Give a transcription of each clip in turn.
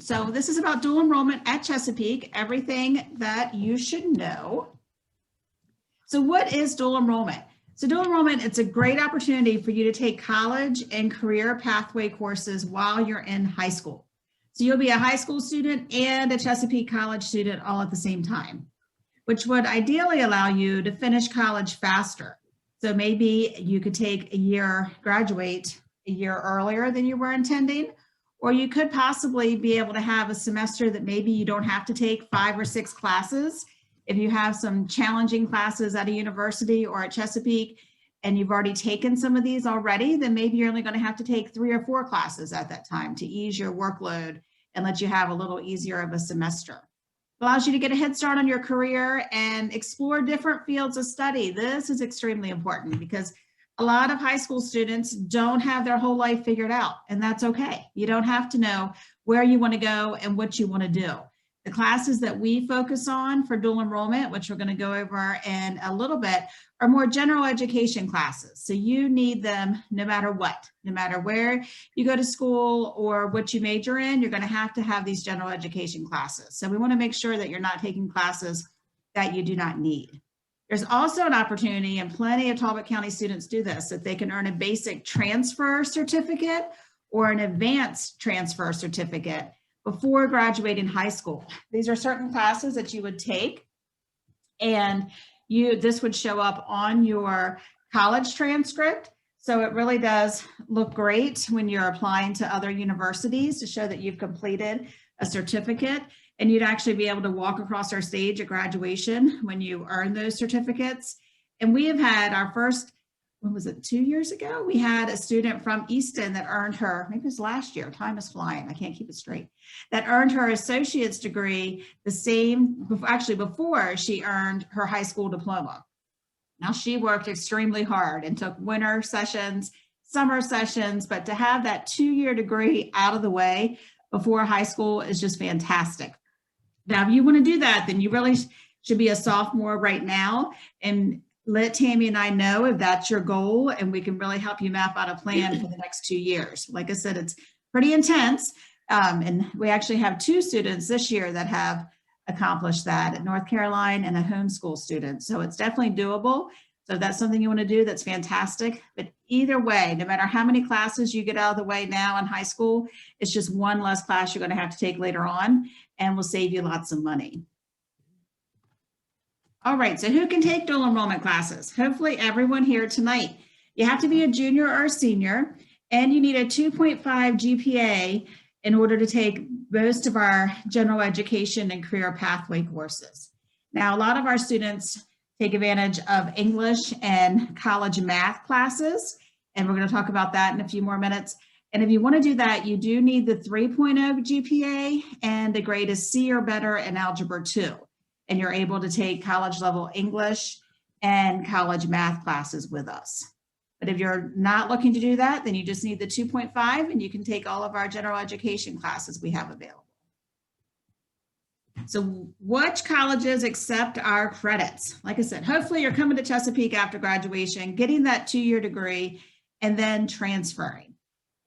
So this is about dual enrollment at Chesapeake, everything that you should know. So what is dual enrollment? So dual enrollment, it's a great opportunity for you to take college and career pathway courses while you're in high school. So you'll be a high school student and a Chesapeake College student all at the same time, which would ideally allow you to finish college faster. So maybe you could take a year, graduate a year earlier than you were intending, or you could possibly be able to have a semester that maybe you don't have to take 5 or 6 classes. If you have some challenging classes at a university or at Chesapeake and you've already taken some of these already, then maybe you're only going to have to take 3 or 4 classes at that time to ease your workload and let you have a little easier of a semester. It allows you to get a head start on your career and explore different fields of study. This is extremely important because a lot of high school students don't have their whole life figured out, and that's okay. You don't have to know where you want to go and what you want to do. The classes that we focus on for dual enrollment, which we're going to go over in a little bit, are more general education classes. So you need them no matter what, no matter where you go to school or what you major in, you're going to have these general education classes. So we want to make sure that you're not taking classes that you do not need. There's also an opportunity, and plenty of Talbot County students do this, that they can earn a basic transfer certificate or an advanced transfer certificate before graduating high school. These are certain classes that you would take, and this would show up on your college transcript. So it really does look great when you're applying to other universities to show that you've completed a certificate, and you'd actually be able to walk across our stage at graduation when you earn those certificates. And we have had our first, when was it, 2 years ago? We had a student from Easton that earned her, maybe it was last year, time is flying, I can't keep it straight, that earned her associate's degree the same, actually before she earned her high school diploma. Now she worked extremely hard and took winter sessions, summer sessions, but to have that 2-year degree out of the way before high school is just fantastic. Now, if you want to do that, then you really should be a sophomore right now, and let Tammy and I know if that's your goal, and we can really help you map out a plan for the next 2 years. Like I said, it's pretty intense. And we actually have 2 students this year that have accomplished that at North Carolina, and a homeschool student. So it's definitely doable. So if that's something you want to do, that's fantastic. But either way, no matter how many classes you get out of the way now in high school, it's just one less class you're going to have to take later on, and will save you lots of money. All right, so who can take dual enrollment classes? Hopefully everyone here tonight. You have to be a junior or a senior, and you need a 2.5 GPA in order to take most of our general education and career pathway courses. Now, a lot of our students take advantage of English and college math classes, and we're going to talk about that in a few more minutes. And if you want to do that, you do need the 3.0 GPA, and the grade is C or better in Algebra 2. And you're able to take college level English and college math classes with us. But if you're not looking to do that, then you just need the 2.5, and you can take all of our general education classes we have available. So which colleges accept our credits? Like I said, hopefully you're coming to Chesapeake after graduation, getting that 2-year degree, and then transferring.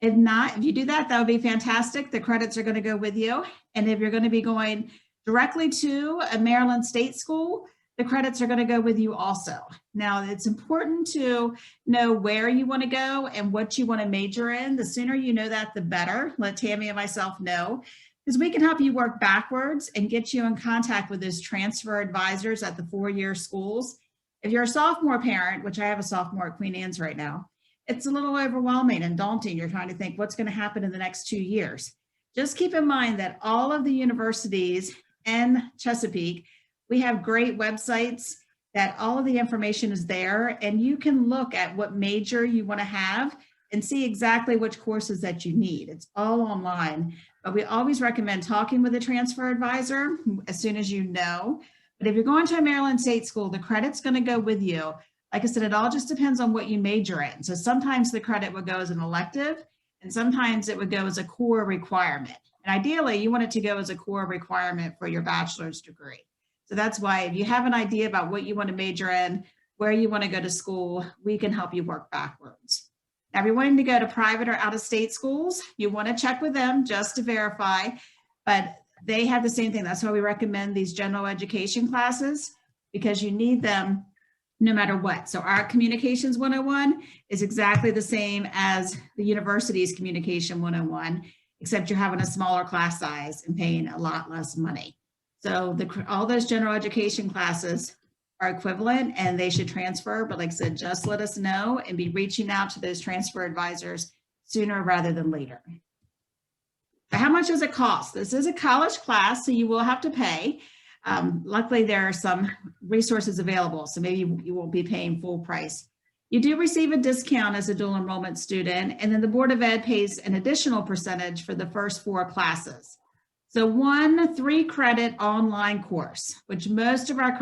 If not, if you do that, that would be fantastic. The credits are going to go with you. And if you're going to be going directly to a Maryland state school, the credits are going to go with you also. Now, it's important to know where you want to go and what you want to major in. The sooner you know that, the better. Let Tammy and myself know, because we can help you work backwards and get you in contact with those transfer advisors at the 4-year schools. If you're a sophomore parent, which I have a sophomore at Queen Anne's right now, it's a little overwhelming and daunting. You're trying to think what's going to happen in the next 2 years. Just keep in mind that all of the universities and Chesapeake, we have great websites that all of the information is there, and you can look at what major you want to have and see exactly which courses that you need. It's all online, but we always recommend talking with a transfer advisor as soon as you know. But if you're going to a Maryland state school, the credit's going to go with you. Like I said, it all just depends on what you major in. So sometimes the credit would go as an elective, and sometimes it would go as a core requirement. And ideally, you want it to go as a core requirement for your bachelor's degree. So that's why if you have an idea about what you want to major in, where you want to go to school, we can help you work backwards. Now, if you're wanting to go to private or out-of-state schools, you want to check with them just to verify. but they have the same thing. That's why we recommend these general education classes, because you need them no matter what. So our Communications 101 is exactly the same as the university's Communication 101, except you're having a smaller class size and paying a lot less money. So all those general education classes are equivalent and they should transfer. But like I said, just let us know and be reaching out to those transfer advisors sooner rather than later. But how much does it cost? This is a college class, so you will have to pay. Luckily, there are some resources available, so maybe you won't be paying full price. You do receive a discount as a dual enrollment student, and then the Board of Ed pays an additional percentage for the first 4 classes. So one 3-credit online course, which most of our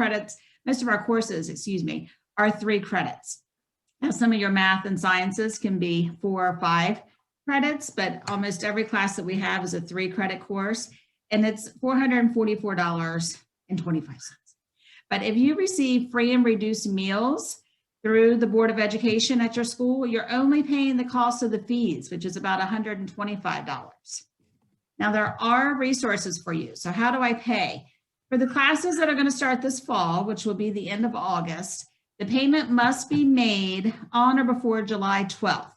courses, are 3 credits. Now, some of your math and sciences can be 4 or 5 credits, but almost every class that we have is a 3-credit course, and it's $444.25. But if you receive free and reduced meals through the Board of Education at your school, you're only paying the cost of the fees, which is about $125. Now, there are resources for you. So how do I pay? For the classes that are going to start this fall, which will be the end of August, the payment must be made on or before July 12th.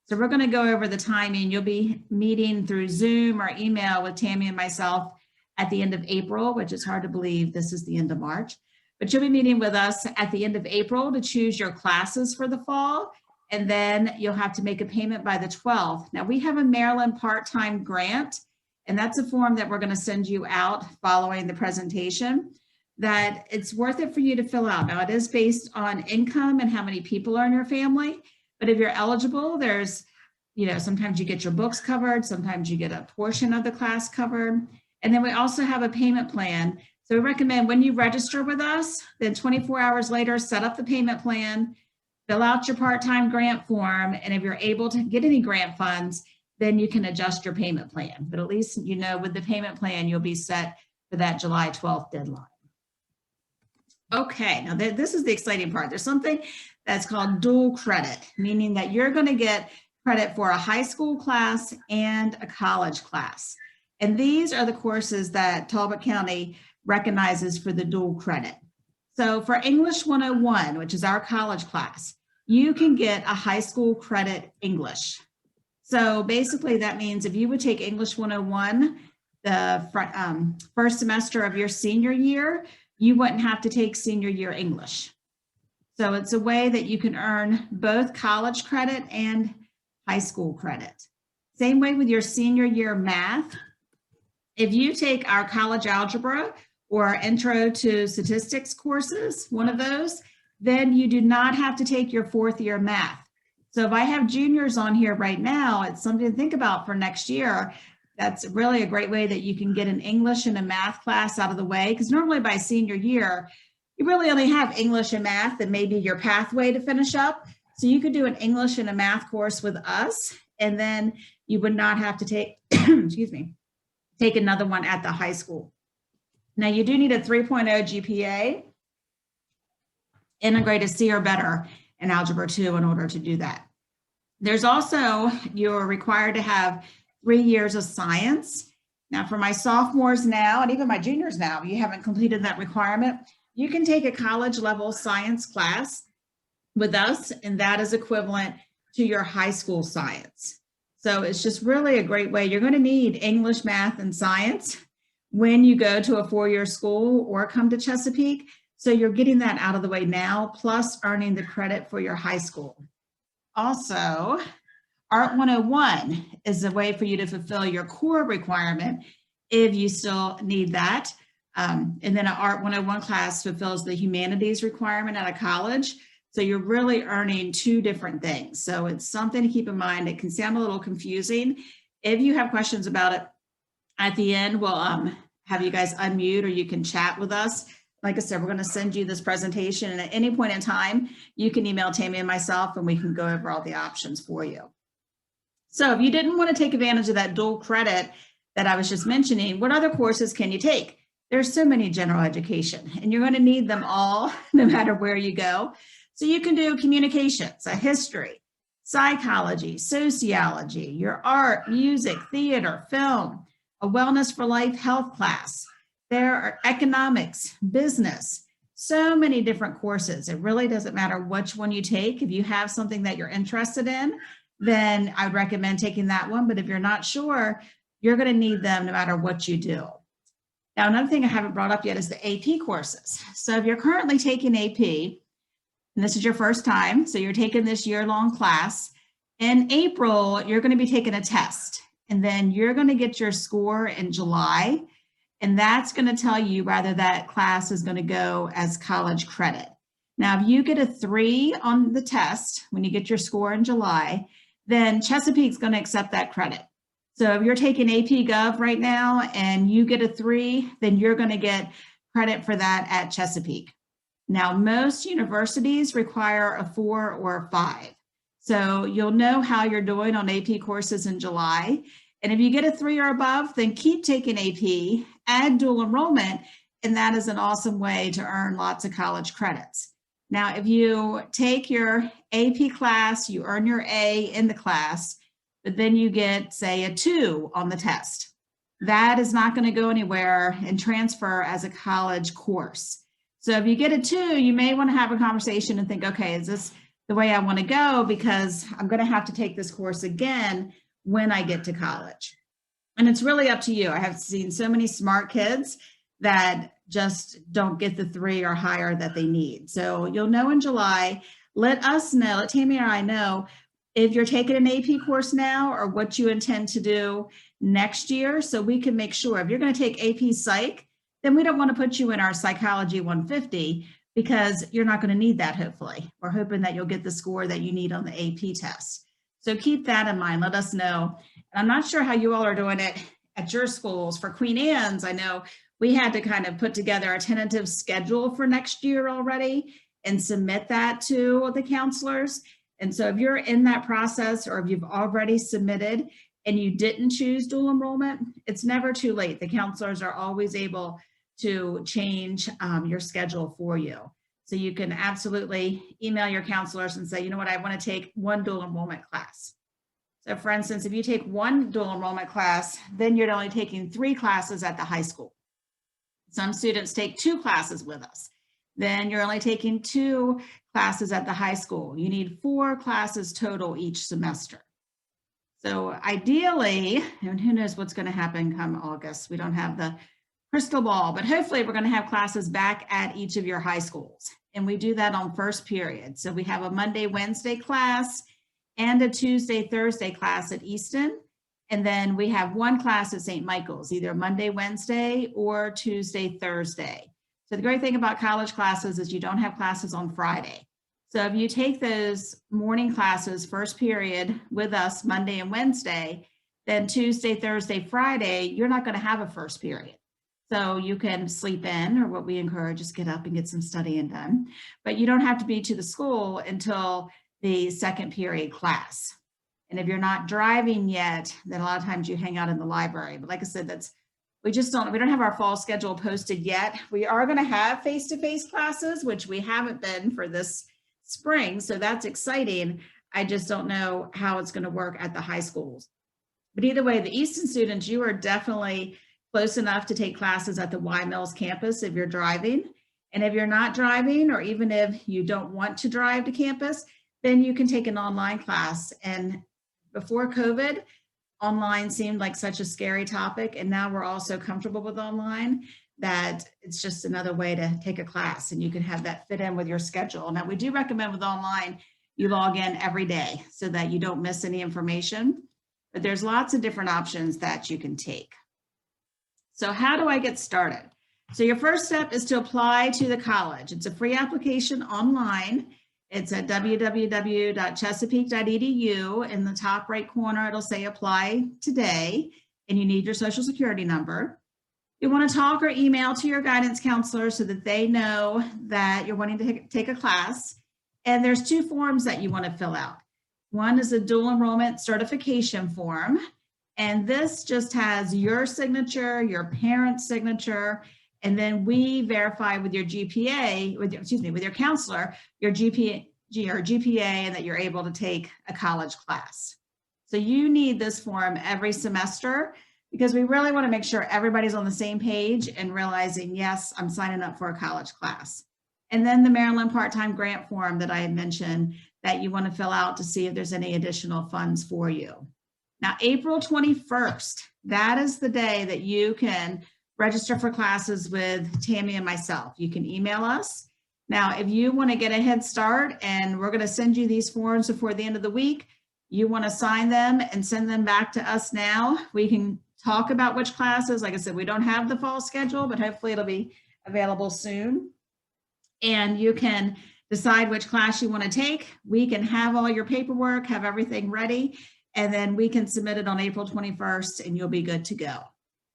So we're going to go over the timing. You'll be meeting through Zoom or email with Tammi and myself at the end of April, which is hard to believe this is the end of March. But you'll be meeting with us at the end of April to choose your classes for the fall. And then you'll have to make a payment by the 12th. Now, we have a Maryland part-time grant, and that's a form that we're going to send you out following the presentation, that it's worth it for you to fill out. Now, it is based on income and how many people are in your family. But if you're eligible, there's, sometimes you get your books covered, sometimes you get a portion of the class covered. And then we also have a payment plan. So we recommend when you register with us, then 24 hours later, set up the payment plan, fill out your part-time grant form. And if you're able to get any grant funds, then you can adjust your payment plan. But at least, with the payment plan, you'll be set for that July 12th deadline. Okay, now this is the exciting part. There's something that's called dual credit, meaning that you're going to get credit for a high school class and a college class. And these are the courses that Talbot County recognizes for the dual credit. So for English 101, which is our college class, you can get a high school credit English. So basically that means if you would take English 101 the first semester of your senior year, you wouldn't have to take senior year English. So it's a way that you can earn both college credit and high school credit. Same way with your senior year math. If you take our college algebra or intro to statistics courses, one of those, then you do not have to take your 4th year math. So if I have juniors on here right now, it's something to think about for next year. That's really a great way that you can get an English and a math class out of the way, because normally by senior year, you really only have English and math and maybe your pathway to finish up. So you could do an English and a math course with us, and then you would not have to take, take another one at the high school. Now you do need a 3.0 GPA and a grade of C or better in Algebra 2 in order to do that. There's also, you're required to have 3 years of science. Now for my sophomores now, and even my juniors now, if you haven't completed that requirement, you can take a college level science class with us, and that is equivalent to your high school science. So it's just really a great way. You're going to need English, math, and science when you go to a 4-year school or come to Chesapeake. So you're getting that out of the way now, plus earning the credit for your high school. Also, Art 101 is a way for you to fulfill your core requirement if you still need that. And then an Art 101 class fulfills the humanities requirement at a college. So you're really earning 2 different things. So it's something to keep in mind. It can sound a little confusing. If you have questions about it at the end, we'll have you guys unmute or you can chat with us. Like I said, we're going to send you this presentation, and at any point in time, you can email Tammi and myself and we can go over all the options for you. So if you didn't want to take advantage of that dual credit that I was just mentioning, what other courses can you take? There's so many general education, and you're going to need them all no matter where you go. So you can do communications, a history, psychology, sociology, your art, music, theater, film, a Wellness for Life health class. There are economics, business, so many different courses. It really doesn't matter which one you take. If you have something that you're interested in, then I would recommend taking that one. But if you're not sure, you're going to need them no matter what you do. Now, another thing I haven't brought up yet is the AP courses. So if you're currently taking AP, and this is your first time, so you're taking this year-long class, in April, you're going to be taking a test, and then you're going to get your score in July, and that's going to tell you whether that class is going to go as college credit. Now, if you get a 3 on the test when you get your score in July, then Chesapeake's going to accept that credit. So if you're taking AP Gov right now and you get a 3, then you're going to get credit for that at Chesapeake. Now, most universities require a 4 or a 5. So you'll know how you're doing on AP courses in July. And if you get a 3 or above, then keep taking AP, add dual enrollment, and that is an awesome way to earn lots of college credits. Now, if you take your AP class, you earn your A in the class, but then you get, say, a 2 on the test. That is not going to go anywhere and transfer as a college course. So if you get a 2, you may want to have a conversation and think, okay, is this the way I want to go? Because I'm going to have to take this course again when I get to college. And it's really up to you. I have seen so many smart kids that just don't get the 3 or higher that they need. So you'll know in July. Let us know, let Tammi or I know if you're taking an AP course now or what you intend to do next year, so we can make sure. If you're going to take AP Psych, then we don't want to put you in our Psychology 150 because you're not going to need that, hopefully. We're hoping that you'll get the score that you need on the AP test. So keep that in mind. Let us know. And I'm not sure how you all are doing it at your schools. For Queen Anne's, I know we had to kind of put together a tentative schedule for next year already and submit that to the counselors. And so if you're in that process or if you've already submitted and you didn't choose dual enrollment, it's never too late. The counselors are always able to change your schedule for you. So you can absolutely email your counselors and say, you know what, I want to take one dual enrollment class. So for instance, if you take one dual enrollment class, then you're only taking 3 classes at the high school. Some students take 2 classes with us. Then you're only taking 2 classes at the high school. You need 4 classes total each semester. So ideally, and who knows what's going to happen come August, we don't have the crystal ball, but hopefully we're going to have classes back at each of your high schools. And we do that on first period. So we have a Monday, Wednesday class and a Tuesday, Thursday class at Easton. And then we have 1 class at St. Michael's, either Monday, Wednesday or Tuesday, Thursday. So the great thing about college classes is you don't have classes on Friday. So if you take those morning classes, first period with us Monday and Wednesday, then Tuesday, Thursday, Friday, you're not going to have a first period. So you can sleep in, or what we encourage is get up and get some studying done. But you don't have to be to the school until the second period class. And if you're not driving yet, then a lot of times you hang out in the library. But like I said, we don't have our fall schedule posted yet. We are going to have face-to-face classes, which we haven't been for this spring. So that's exciting. I just don't know how it's going to work at the high schools. But either way, the Easton students, you are definitely close enough to take classes at the Y Mills campus if you're driving. And if you're not driving, or even if you don't want to drive to campus, then you can take an online class. And before COVID, online seemed like such a scary topic. And now we're all so comfortable with online that it's just another way to take a class, and you can have that fit in with your schedule. Now, we do recommend with online, you log in every day so that you don't miss any information, but there's lots of different options that you can take. So how do I get started? So your first step is to apply to the college. It's a free application online. It's at www.chesapeake.edu. In the top right corner, it'll say apply today, and you need your social security number. You want to talk or email to your guidance counselor so that they know that you're wanting to take a class. And there's 2 forms that you want to fill out. One is a dual enrollment certification form. And this just has your signature, your parent's signature, and then we verify with your GPA, with your counselor, your GPA, and that you're able to take a college class. So you need this form every semester because we really want to make sure everybody's on the same page and realizing, yes, I'm signing up for a college class. And then the Maryland part-time grant form that I had mentioned that you want to fill out to see if there's any additional funds for you. Now, April 21st, that is the day that you can register for classes with Tammy and myself. You can email us. Now, if you want to get a head start and we're going to send you these forms before the end of the week, you want to sign them and send them back to us now. We can talk about which classes. Like I said, we don't have the fall schedule, but hopefully it'll be available soon. And you can decide which class you want to take. We can have all your paperwork, have everything ready, and then we can submit it on April 21st and you'll be good to go.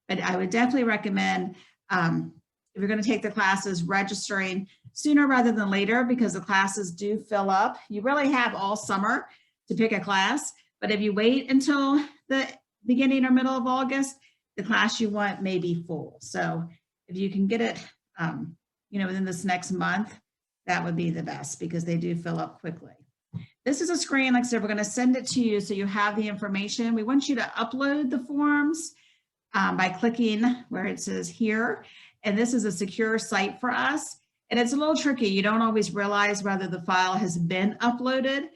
But I would definitely recommend, if you're going to take the classes, registering sooner rather than later, because the classes do fill up. You really have all summer to pick a class, but if you wait until the beginning or middle of August, the class you want may be full. So if you can get it, within this next month, that would be the best because they do fill up quickly. This is a screen, like I said, we're going to send it to you so you have the information. We want you to upload the forms by clicking where it says here. And this is a secure site for us. And it's a little tricky. You don't always realize whether the file has been uploaded.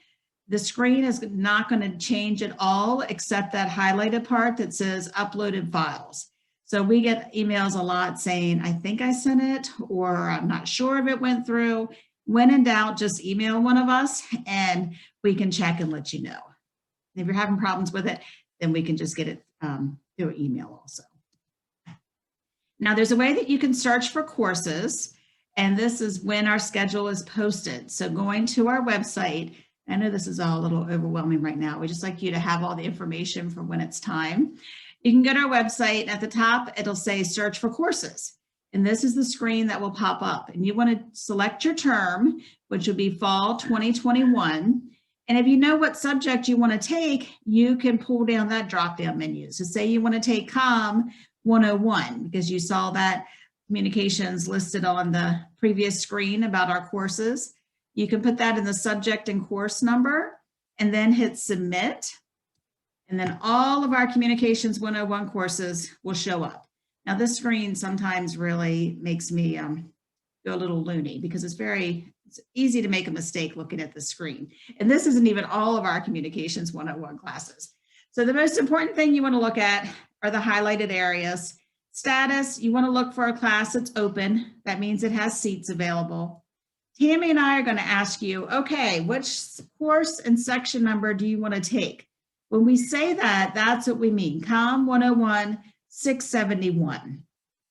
The screen is not going to change at all except that highlighted part that says uploaded files. So we get emails a lot saying, I think I sent it, or I'm not sure if it went through. When in doubt, just email one of us and we can check and let you know. If you're having problems with it, then we can just get it through email also. Now there's a way that you can search for courses, and this is when our schedule is posted. So going to our website, I know this is all a little overwhelming right now. We just like you to have all the information for when it's time. You can go to our website, and at the top, it'll say search for courses. And this is the screen that will pop up. And you want to select your term, which will be fall 2021. And if you know what subject you want to take, you can pull down that drop-down menu. So say you want to take COM 101, because you saw that communications listed on the previous screen about our courses. You can put that in the subject and course number and then hit submit. And then all of our Communications 101 courses will show up. Now this screen sometimes really makes me go a little loony because it's easy to make a mistake looking at the screen. And this isn't even all of our Communications 101 classes. So the most important thing you want to look at are the highlighted areas. Status, you want to look for a class that's open. That means it has seats available. Tammy and I are going to ask you, okay, which course and section number do you want to take? When we say that, that's what we mean, COM 101 671,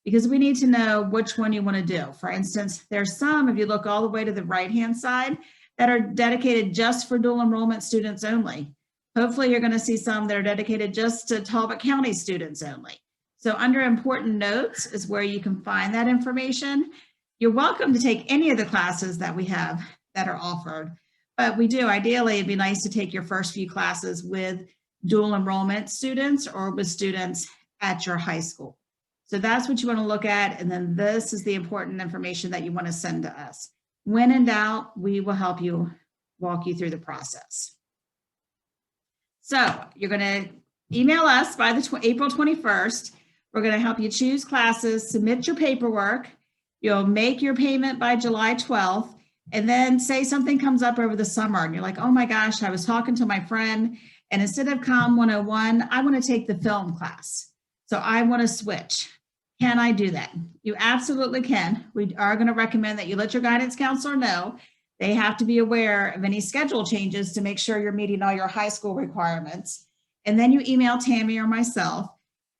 because we need to know which one you want to do. For instance, there's some, if you look all the way to the right-hand side, that are dedicated just for dual enrollment students only. Hopefully you're going to see some that are dedicated just to Talbot County students only. So under important notes is where you can find that information. You're welcome to take any of the classes that we have that are offered, but we do, ideally, it'd be nice to take your first few classes with dual enrollment students or with students at your high school. So that's what you want to look at. And then this is the important information that you want to send to us. When in doubt, we will help you walk you through the process. So you're going to email us by the April 21st. We're going to help you choose classes, submit your paperwork. You'll make your payment by July 12th. And then say something comes up over the summer and you're like, oh my gosh, I was talking to my friend and instead of COM 101, I want to take the film class. So I want to switch. Can I do that? You absolutely can. We are going to recommend that you let your guidance counselor know. They have to be aware of any schedule changes to make sure you're meeting all your high school requirements. And then you email Tammy or myself.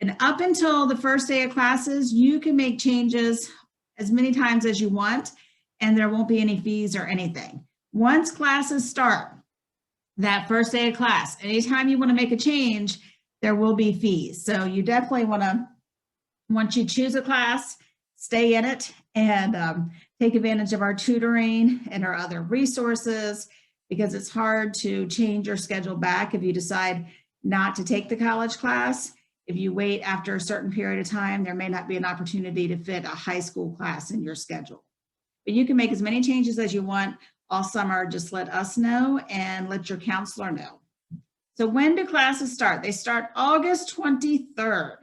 And up until the first day of classes, you can make changes as many times as you want, and there won't be any fees or anything. Once classes start, that first day of class, anytime you want to make a change, there will be fees. So you definitely want to, once you choose a class, stay in it and take advantage of our tutoring and our other resources, because it's hard to change your schedule back if you decide not to take the college class. If you wait after a certain period of time, there may not be an opportunity to fit a high school class in your schedule. But you can make as many changes as you want all summer. Just let us know and let your counselor know. So when do classes start? They start August 23rd.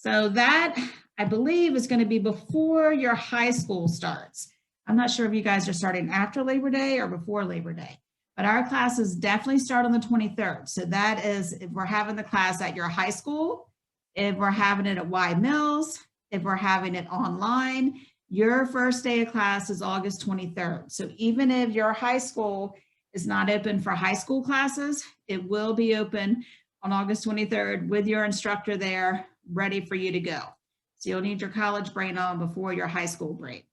So that, I believe, is going to be before your high school starts. I'm not sure if you guys are starting after Labor Day or before Labor Day, but our classes definitely start on the 23rd. So that is if we're having the class at your high school, if we're having it at Y Mills, if we're having it online, your first day of class is August 23rd. So even if your high school is not open for high school classes, it will be open on August 23rd with your instructor there ready for you to go. So you'll need your college brain on before your high school brain.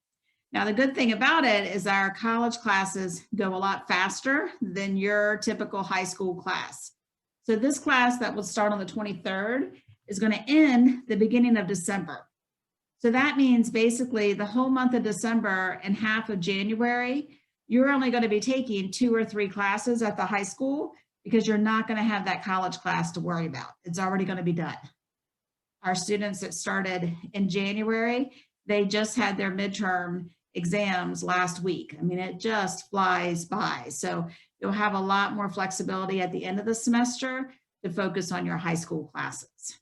Now, the good thing about it is our college classes go a lot faster than your typical high school class. So this class that will start on the 23rd is going to end the beginning of December. So that means basically the whole month of December and half of January, you're only going to be taking 2 or 3 classes at the high school because you're not going to have that college class to worry about. It's already going to be done. Our students that started in January, they just had their midterm exams last week. I mean, it just flies by. So you'll have a lot more flexibility at the end of the semester to focus on your high school classes.